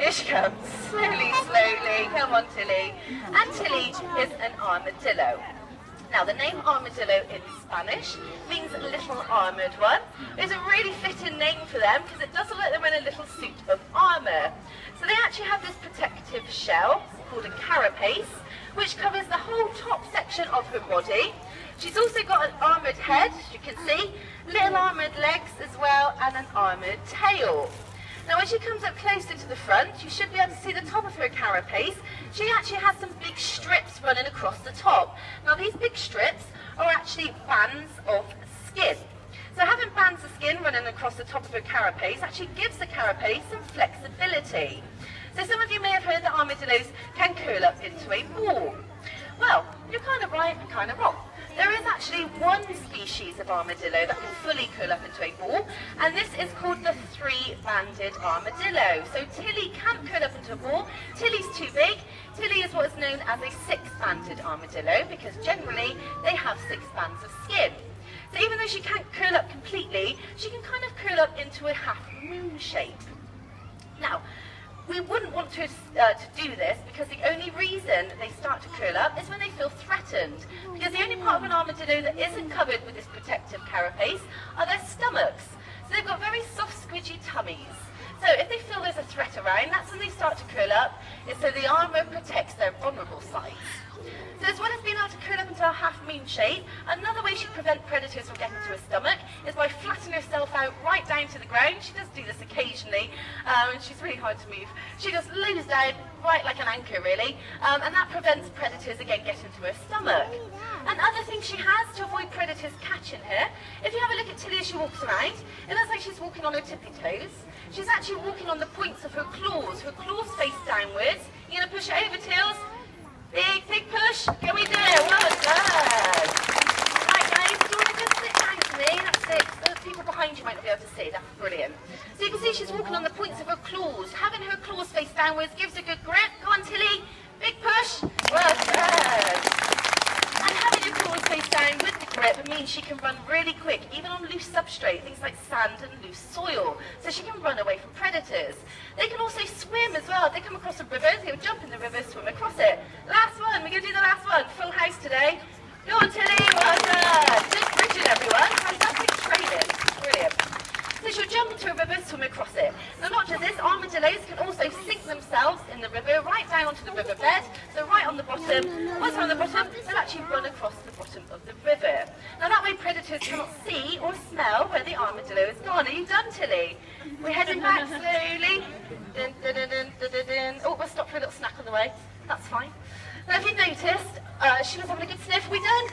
Here she comes. Slowly, slowly. Come on, Tilly. And Tilly is an armadillo. Now, the name armadillo in Spanish means little armoured one. It's a really fitting name for them because it does look like they're in a little suit of armour. So they actually have this protective shell called a carapace, which covers the whole top section of her body. She's also got an armoured head, as you can see, little armoured legs as well, and an armoured tail. Now, when she comes up closer to the front, you should be able to see the top of her carapace. She actually has some big strips running across the top. Now, these big strips are actually bands of skin. So having bands of skin running across the top of her carapace actually gives the carapace some flexibility. So some of you may have heard that armadillos can curl up into a ball. Well, you're kind of right and kind of wrong. There is actually one species of armadillo that can fully curl up into a ball, and this is called the three-banded armadillo. So Tilly can't curl up into a ball. Tilly's too big. Tilly is what is known as a six-banded armadillo because generally they have 6 bands of skin. So even though she can't curl up completely, she can kind of curl up into a half-moon shape. Now, we wouldn't want to do this because the only reason they start to curl up is when they feel threatened. Because the only part of an armadillo that isn't covered with this protective carapace are their stomachs. So they've got very soft, squidgy tummies. So if they feel there's a threat around, that's when they start to curl up. It's so the armour protects their vulnerable sides. So as well as being able to curl up into a half-moon shape, another way she prevents predators from getting to her stomach is by flattening herself out right down to the ground. She does do this occasionally, and she's really hard to move. She just lays down right like an anchor, really, and that prevents predators, again, getting to her stomach. And other things she has to avoid predators catching her, if you have a look at Tilly as she walks around, it looks like she's walking on her tippy toes. She's actually walking on the points of her claws face downwards. You're going to push it over, Tills. Big push. Can we do it? Well done. Right, guys, do you want to just sit down to me? That's it. The people behind you might not be able to see. That's brilliant. So you can see she's walking on the points of her claws. Having her claws face downwards gives a good grip. Go on, Tilly. Big push. Well done. And having her claws face down with the grip means she can run really quick, even on loose substrate, things like sand and loose soil. So she can run away from predators. They can also swim as well. If they come across a river, they'll jump in the river, swim across it. Last one, we're going to do the last one. Full house today. Go on, Tilly, well done. Good bridging, everyone. Fantastic training. Brilliant. So she'll jump into a river, swim across it. Now, not just this, armadillos can also sink themselves in the river, right down onto the riverbed. So right on the bottom, once they're on the bottom, they'll actually run across the bottom of the river. Now, that way predators cannot see or smell where the armadillo is gone. Are you done, Tilly? We're heading back slowly. Dun, dun, dun, dun, dun, dun, dun. Oh, we'll stop for a little snack on the way. That's fine. Now, if you noticed, she was having a good sniff. Are we done?